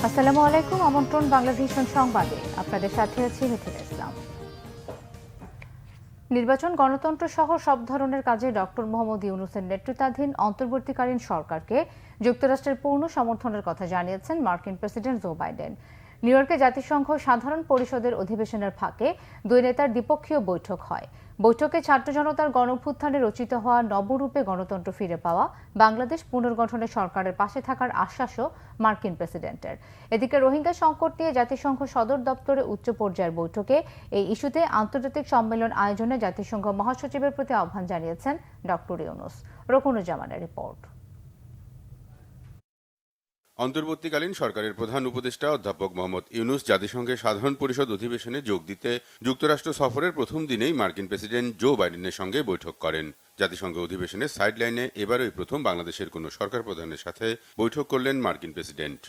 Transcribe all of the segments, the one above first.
আসসালামু আলাইকুম। আমন্ত্রণ বাংলাভিশন সংবাদে, আপনাদের সাথে আছি মিথিলা ইসলাম। নির্বাচন, গণতন্ত্র সহ সব ধরনের কাজে ডক্টর মোহাম্মদ ইউনূসের নেতৃত্বাধীন অন্তর্বর্তীকালীন সরকারকে যুক্তরাষ্ট্রের পূর্ণ সমর্থনের কথা জানিয়েছেন মার্কিন প্রেসিডেন্ট জো বাইডেন। নিউ ইয়র্কে জাতিসংঘ সাধারণ পরিষদের অধিবেশনের ফাঁকে দুই নেতার দ্বিপক্ষীয় বৈঠক হয়। বৈঠকে ছাত্র জনতার গণঅভ্যুত্থানে রচিত হওয়া নবরূপে গণতন্ত্র ফিরে পাওয়া, বাংলাদেশ পুনর্গঠনে সরকারের পাশে থাকার আশ্বাসও মার্কিন প্রেসিডেন্টের। এদিকে রোহিঙ্গা সংকট নিয়ে জাতিসংঘ সদর দপ্তরে উচ্চ পর্যায়ের বৈঠকে এই ইস্যুতে আন্তর্জাতিক সম্মেলন আয়োজনে জাতিসংঘ মহাসচিবের প্রতি আহ্বান জানিয়েছেন ডক্টর ইউনূস। রকুনুজ্জামানের রিপোর্ট। অন্তর্বর্তীকালীন সরকারের প্রধান উপদেষ্টা অধ্যাপক মোহাম্মদ ইউনূস জাতিসংঘের সাধারণ পরিষদ অধিবেশনে যোগ দিতে যুক্তরাষ্ট্র সফরের প্রথম দিনেই মার্কিন প্রেসিডেন্ট জো বাইডেনের সঙ্গে বৈঠক করেন। জাতিসংঘ অধিবেশনের সাইডলাইনে এবারই প্রথম বাংলাদেশের কোনো সরকার প্রধানের সাথে বৈঠক করলেন মার্কিন প্রেসিডেন্ট।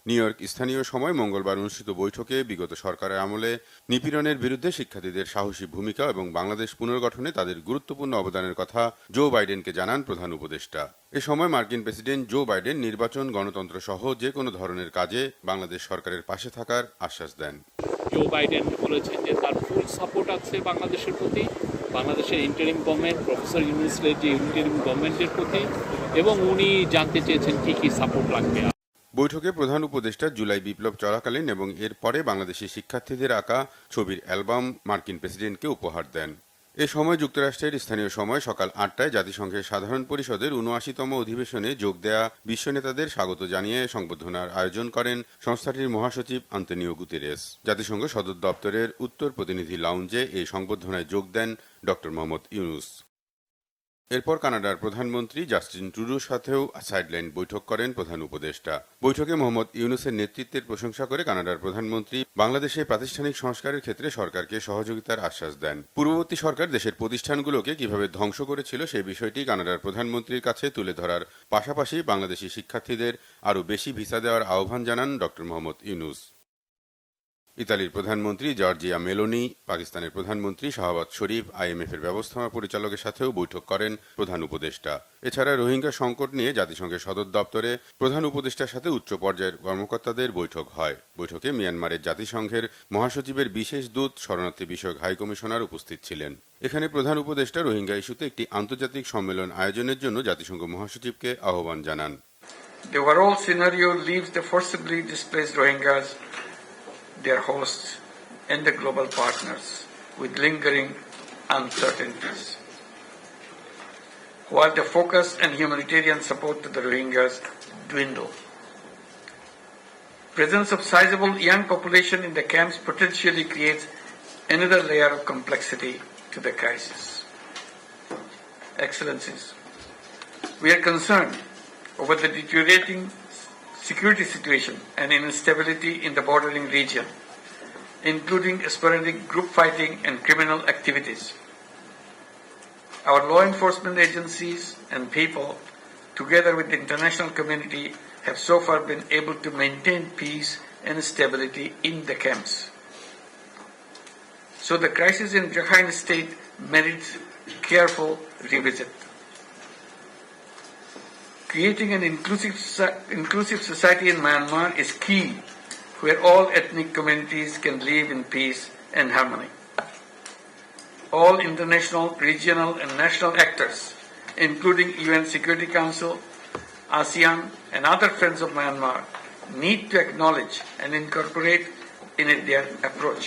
নিউ ইয়র্ক স্থানীয় সময় মঙ্গলবার অনুষ্ঠিত বৈঠকে বিগত সরকারের আমলে নিপীড়নের বিরুদ্ধে শিক্ষার্থীদের সাহসী ভূমিকা এবং বাংলাদেশ পুনর্গঠনে তাদের গুরুত্বপূর্ণ অবদানের কথা জো বাইডেনকে জানান প্রধান উপদেষ্টা। এ সময় মার্কিন প্রেসিডেন্ট জো বাইডেন নির্বাচন, গণতন্ত্র সহ যে কোনো ধরনের কাজে বাংলাদেশ সরকারের পাশে থাকার আশ্বাস দেন। জো বাইডেন বলেছেন যে তার ফুল সাপোর্ট আছে বাংলাদেশের প্রতি, বাংলাদেশের ইন্টারিম গভর্নমেন্ট, প্রফেসর ইউনূসের যে ইন্টারিম গভর্নমেন্টের প্রতি, এবং উনি জানতে চেয়েছেন কি কি সাপোর্ট লাগবে। বৈঠকে প্রধান উপদেষ্টা জুলাই বিপ্লব চলাকালীন এবং এর পরে বাংলাদেশি শিক্ষার্থীদের আঁকা ছবির অ্যালবাম মার্কিন প্রেসিডেন্টকে উপহার দেন। এ সময় যুক্তরাষ্ট্রের স্থানীয় সময় সকাল ৮টায় জাতিসংঘের সাধারণ পরিষদের ৭৯তম অধিবেশনে যোগ দেয়া বিশ্ব নেতাদের স্বাগত জানিয়ে সংবর্ধনার আয়োজন করেন সংস্থাটির মহাসচিব আন্তোনিও গুতেরেস। জাতিসংঘ সদর দপ্তরের উত্তর প্রতিনিধি লাউঞ্জে এই সংবর্ধনায় যোগ দেন ডক্টর মোহাম্মদ ইউনূস। এরপর কানাডার প্রধানমন্ত্রী জাস্টিন ট্রুডোর সাথেও সাইডলাইন বৈঠক করেন প্রধান উপদেষ্টা। বৈঠকে মোহাম্মদ ইউনূসের নেতৃত্বের প্রশংসা করে কানাডার প্রধানমন্ত্রী বাংলাদেশে প্রাতিষ্ঠানিক সংস্কারের ক্ষেত্রে সরকারকে সহযোগিতার আশ্বাস দেন। পূর্ববর্তী সরকার দেশের প্রতিষ্ঠানগুলোকে কিভাবে ধ্বংস করেছিল সেই বিষয়টি কানাডার প্রধানমন্ত্রীর কাছে তুলে ধরার পাশাপাশি বাংলাদেশি শিক্ষার্থীদের আরও বেশি ভিসা দেওয়ার আহ্বান জানান ডক্টর মোহাম্মদ ইউনূস। ইতালির প্রধানমন্ত্রী জর্জিয়া মেলোনি, পাকিস্তানের প্রধানমন্ত্রী শাহবাজ শরীফ, IMF এর ব্যবস্থাপনা পরিচালকের সাথেও বৈঠক করেন প্রধান উপদেষ্টা। এছাড়া রোহিঙ্গা সংকট নিয়ে জাতিসংঘের সদর দপ্তরে প্রধান উপদেষ্টার সাথে উচ্চ পর্যায়ের কর্মকর্তাদের বৈঠক হয়। বৈঠকে মিয়ানমারের জাতিসংঘের মহাসচিবের বিশেষ দূত, শরণার্থী বিষয়ক হাই কমিশনার উপস্থিত ছিলেন। এখানে প্রধান উপদেষ্টা রোহিঙ্গা ইস্যুতে একটি আন্তর্জাতিক সম্মেলন আয়োজনের জন্য জাতিসংঘ মহাসচিবকে আহ্বান জানান। The overall scenario leaves the forcibly displaced Rohingyas, their hosts, and the global partners with lingering uncertainties. While the focus and humanitarian support to the Rohingyas dwindle, presence of sizable young population in the camps potentially creates another layer of complexity to the crisis. Excellencies, we are concerned over the deteriorating security situation and instability in the bordering region, including sporadic group fighting and criminal activities. Our law enforcement agencies and people, together with the international community, have so far been able to maintain peace and stability in the camps. So the crisis in Rakhine State merits careful revisit. Creating an inclusive society in Myanmar is key, where all ethnic communities can live in peace and harmony. All international, regional and national actors, including UN Security Council, ASEAN and other friends of Myanmar, need to acknowledge and incorporate in it their approach.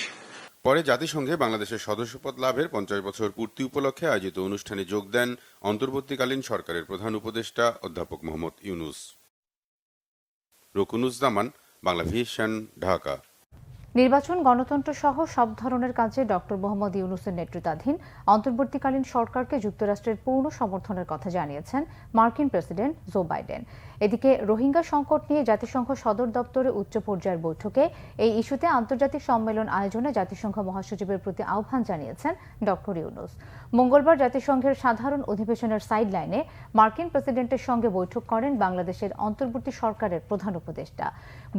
পরে জাতিসংঘে বাংলাদেশের সদস্যপদ লাভের 50 বছর পূর্তি উপলক্ষে আয়োজিত অনুষ্ঠানে যোগ দেন অন্তর্বর্তীকালীন সরকারের প্রধান উপদেষ্টা অধ্যাপক মোহাম্মদ ইউনূস। রকুনুজ্জামান, বাংলাভিশন, ঢাকা। নির্বাচন, গণতন্ত্র সহ সব ধরনের কাজে ডক্টর মোহাম্মদ ইউনূসের নেতৃত্বাধীন অন্তর্বর্তীকালীন সরকারকে যুক্তরাষ্ট্রের পূর্ণ সমর্থনের কথা জানিয়েছেন মার্কিন প্রেসিডেন্ট জো বাইডেন। এদিকে রোহিঙ্গা সংকট নিয়ে জাতিসংঘ সদর দপ্তরে উচ্চ পর্যায়ের বৈঠকে এই ইস্যুতে আন্তর্জাতিক সম্মেলন আয়োজনে জাতিসংঘ মহাসচিবের প্রতি আহ্বান জানিয়েছেন ডক্টর ইউনূস। মঙ্গলবার জাতিসংঘের সাধারণ অধিবেশনের সাইডলাইনে মার্কিন প্রেসিডেন্টের সঙ্গে বৈঠক করেন বাংলাদেশের অন্তর্বর্তী সরকারের প্রধান উপদেষ্টা।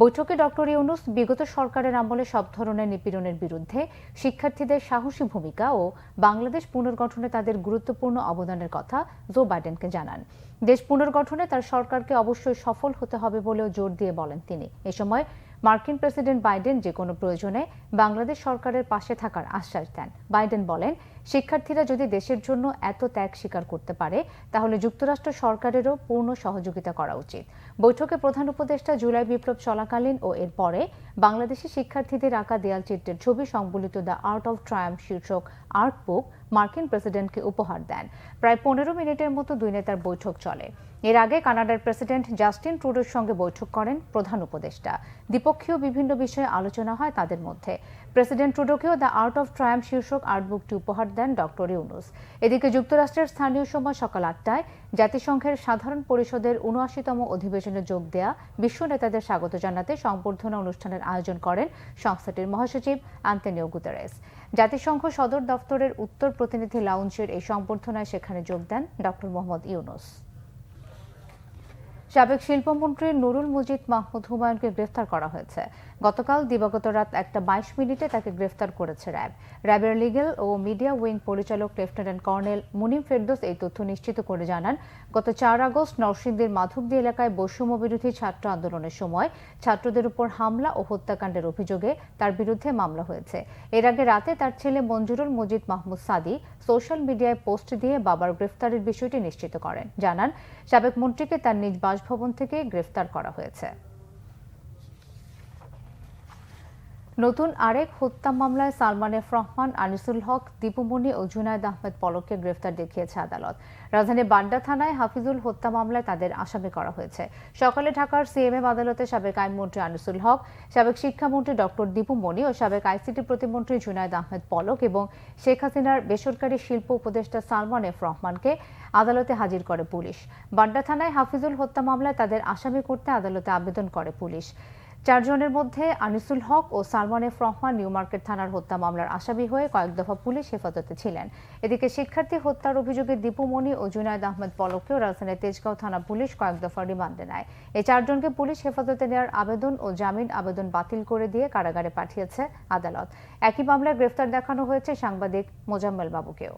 বৈঠকে ডক্টর ইউনূস বিগত সরকারের আমলে সব ধরনের নিপীড়নের বিরুদ্ধে শিক্ষার্থীদের সাহসী ভূমিকা ও বাংলাদেশ পুনর্গঠনে তাদের গুরুত্বপূর্ণ অবদানের কথা জো বাইডেনকে জানান। দেশ পুনর্গঠনে তার সরকারকে অবশ্যই সফল হতে হবে বলেও জোর দিয়ে বলেন তিনি। এ সময় মার্কিন প্রেসিডেন্ট বাইডেন যে কোনো প্রয়োজনে বাংলাদেশ সরকারের পাশে থাকার আশ্বাস দেন। বাইডেন বলেন, শিক্ষার্থীরা যদি দেশের জন্য এত ত্যাগ স্বীকার করতে পারে তাহলে যুক্তরাষ্ট্র সরকারেরও পূর্ণ সহযোগিতা করা উচিত। বৈঠকে প্রধান উপদেষ্টা জুলাই বিপ্লব চলাকালীন ও এর পরে বাংলাদেশি শিক্ষার্থীদের আঁকা দেয়াল চিত্রের ছবি সংবলিত দ্য আর্ট অফ ট্রায়াম্ফ শীর্ষক আর্ট বুক মার্কিন প্রেসিডেন্টকে উপহার দেন। প্রায় 15 মিনিটের মতো দুই নেতার বৈঠক চলে। এর আগে কানাডার প্রেসিডেন্ট জাস্টিন ট্রুডোর সঙ্গে বৈঠক করেন প্রধান উপদেষ্টা। দ্বিপক্ষীয় বিভিন্ন বিষয়ে আলোচনা হয় তাদের মধ্যে। প্রেসিডেন্ট ট্রুডোকেও দ্য আর্ট অফ ট্রায়াম্ফ শীর্ষক আর্ট বুকটি উপহার দেন ডক্টর ইউনুস। এদিকে যুক্তরাষ্ট্রের স্থানীয় সময় সকাল 8টায় জাতিসংঘের সাধারণ পরিষদের ৭৯তম অধিবেশনে যোগ দেয়া বিশ্ব নেতাদের স্বাগত জানাতে সংবর্ধনা অনুষ্ঠানের আয়োজন করেন সংস্থাটির মহাসচিব আন্তোনিও গুতেরেস। জাতিসংঘ সদর দফতরের উত্তর প্রতিনিধি লাউঞ্জের এই সংবর্ধনায় সেখানে যোগ দেন ডক্টর মোহাম্মদ ইউনুস। সাবেক শিল্পমন্ত্রী নুরুল মজিদ মাহমুদ হুমায়ুনকে গ্রেফতার করা হয়েছে। গতকাল দিবাগত রাত 1:22 তাকে গ্রেফতার করেছে র্যাব। র্যাবের লিগ্যাল ও মিডিয়া উইং পরিচালক লেফটেন্যান্ট কর্নেল মুনিম ফেরদৌস এই তথ্য নিশ্চিত করে জানান, গত 4 আগস্ট নরসিংদীর মাধবদী এলাকায় বৈষম্য বিরোধী ছাত্র আন্দোলনের সময় ছাত্রদের উপর হামলা ও হত্যাকাণ্ডের অভিযোগে তার বিরুদ্ধে মামলা হয়েছে। এর আগে রাতে তার ছেলে মঞ্জুরুল মজিদ মাহমুদ সাদি সোশ্যাল মিডিয়ায় পোস্ট দিয়ে বাবার গ্রেফতারের বিষয়টি নিশ্চিত করেন। জানান, সাবেক মন্ত্রীকে তার নিজ বাসভবন থেকে গ্রেফতার করা হয়েছে। নতুন আরেক হত্যা মামলায় সালমান এফ রহমান, আনিসুল হক, দীপুমণি ও জুনায়েদ আহমেদ পলককে গ্রেফতার দেখিয়েছে আদালত। রাজধানীর বাড্ডা থানায় হাফিজুল হত্যা মামলায় তাদের আসামি করা হয়েছে। সকালে ঢাকার সিএমএম আদালতে সাবেক আইনমন্ত্রী আনিসুল হক, সাবেক শিক্ষামন্ত্রী ডক্টর দীপুমণি ও সাবেক আইসিটি প্রতিমন্ত্রী জুনায়েদ আহমেদ পলক এবং শেখ হাসিনার বেসরকারি শিল্প উপদেষ্টা সালমান এফ রহমানকে আদালতে হাজির করে পুলিশ। বাড্ডা থানায় হাফিজুল হত্যা মামলায় তাদের আসামি করতে আদালতে আবেদন করে পুলিশ। 4 জনের মধ্যে আনিসুল হক ও সালমান এফ রহমান নিউ মার্কেট থানার হত্যা মামলার আসামি হয়ে কয়েক দফা পুলিশ হেফাজতে ছিলেন। এদিকে শিক্ষার্থী হত্যার অভিযোগে দীপুমণি ও জুনায়েদ আহমেদ পলককেও রাজধানীর তেজগাঁও থানা পুলিশ কয়েক দফা রিমান্ডে নেয়। এই 4 জনকে পুলিশ হেফাজতে নেওয়ার আবেদন ও জামিন আবেদন বাতিল করে দিয়ে কারাগারে পাঠিয়েছে আদালত। একই মামলায় গ্রেফতার দেখানো হয়েছে সাংবাদিক মোজাম্মেল বাবুকেও।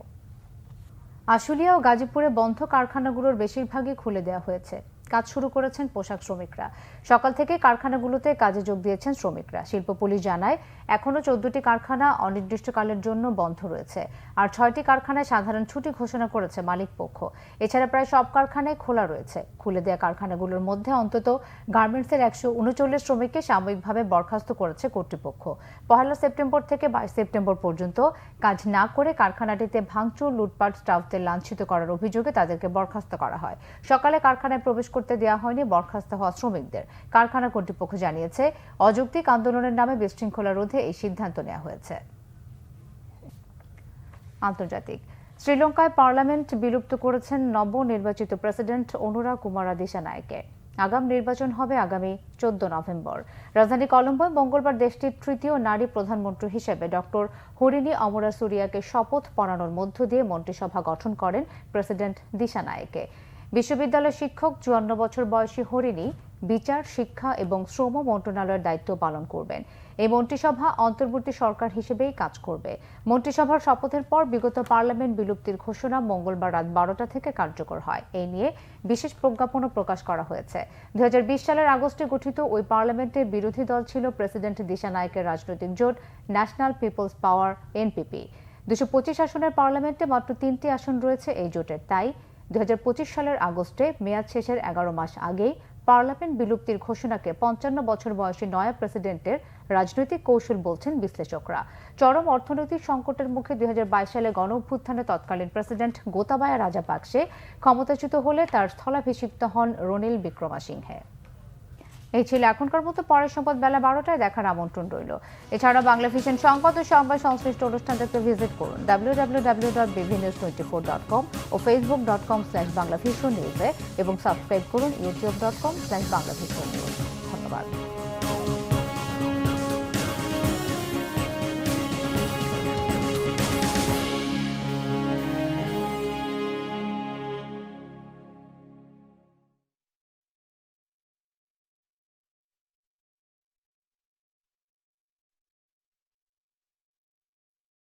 আশুলিয়া ও গাজীপুরে বন্ধ কারখানাগুলোর বেশিরভাগই খুলে দেওয়া হয়েছে। কাজ শুরু করেছেন পোশাক শ্রমিকরা। সকাল থেকে কারখানাগুলোতে কাজে যোগ দিয়েছেন শ্রমিকরা। শিল্প পুলিশ জানায়, এখনো 14টি কারখানা অনির্দিষ্টকালের জন্য বন্ধ রয়েছে, আর 6টি কারখানায় সাধারণ ছুটি ঘোষণা করেছে মালিক পক্ষ। এছাড়া প্রায় সব কারখানায় খোলা রয়েছে। খুলে দেওয়া কারখানাগুলোর মধ্যে অন্তত গার্মেন্টসের 139 শ্রমিককে সাময়িকভাবে বরখাস্ত করেছে কর্তৃপক্ষ। 1 সেপ্টেম্বর থেকে 22 সেপ্টেম্বর পর্যন্ত কাজ না করে কারখানাটিতে ভাঙচুর, লুটপাট, স্টাফদের লাঞ্ছিত করার অভিযোগে তাদেরকে বরখাস্ত করা হয়। সকালে কারখানায় প্রবেশ করতে দেওয়া হয়নি বরখাস্ত হওয়া শ্রমিকদের। কারখানা কর্তৃপক্ষ জানিয়েছে, অযৌক্তিক আন্দোলনের নামে বিশৃঙ্খলা রোধে এই সিদ্ধান্ত নেওয়া হয়েছে। আন্তর্জাতিক। শ্রীলঙ্কায় পার্লামেন্ট বিলুপ্ত করেছেন নবনির্বাচিত প্রেসিডেন্ট অনুরা কুমারা দিশানায়েকে। আগাম নির্বাচন হবে আগামী 14 নভেম্বর। রাজধানী কলম্বোয় মঙ্গলবার দেশটির তৃতীয় নারী প্রধানমন্ত্রী হিসেবে ডক্টর হরিণী অমরাসুরিয়াকে শপথ পড়ানোর মধ্য দিয়ে মন্ত্রিসভা গঠন করেন প্রেসিডেন্ট দিশানায়েকে। বিশ্ববিদ্যালয় শিক্ষক 54 বছর বয়সী হরিণী বিচার, শিক্ষা এবং শ্রম মন্ত্রণালয়ের দায়িত্ব পালন করবেন। এই মন্ত্রিসভা অন্তর্বর্তী সরকার হিসেবেই কাজ করবে। মন্ত্রিসভার শপথের পর বিগত পার্লামেন্ট বিলুপ্তির ঘোষণা মঙ্গলবার রাত 12টা থেকে কার্যকর হয়। এই নিয়ে বিশেষ প্রজ্ঞাপনও প্রকাশ করা হয়েছে। 2020 সালের আগস্টে গঠিত ওই পার্লামেন্টের বিরোধী দল ছিল প্রেসিডেন্ট দিশানায়েকের রাজনৈতিক জোট ন্যাশনাল পিপলস পাওয়ার এনপিপি। 225 আসনের পার্লামেন্টে মাত্র 3টি আসন রয়েছে এই জোটের। তাই 2025 সালের আগস্টে মেয়াদ শেষের 11 মাস আগেই পার্লামেন্ট বিলুপ্তির ঘোষণাকে 55 বছর বয়সী নয়া প্রেসিডেন্টের রাজনৈতিক কৌশল বলছেন বিশ্লেষকরা। চরম অর্থনৈতিক সংকটের মুখে 2022 সালে গণঅভ্যুত্থানে তৎকালীন প্রেসিডেন্ট গোতাবায়া রাজাপাকসে ক্ষমতাচ্যুত হলে তার স্থলাভিষিক্ত হন রনিল বিক্রমাসিংহে। এই ছিল এখনকার মতো। পরের সংবাদ বেলা 12টায় দেখার আমন্ত্রণ রইল। এছাড়া বাংলা ভিশন সংবাদ ও সংবাদ সংশ্লিষ্ট অনুষ্ঠান দেখতে ভিজিট করুন www.bvnews24.com ও facebook.com/banglavisionnews এবং সাবস্ক্রাইব করুন youtube.com/banglavisionnews। ধন্যবাদ।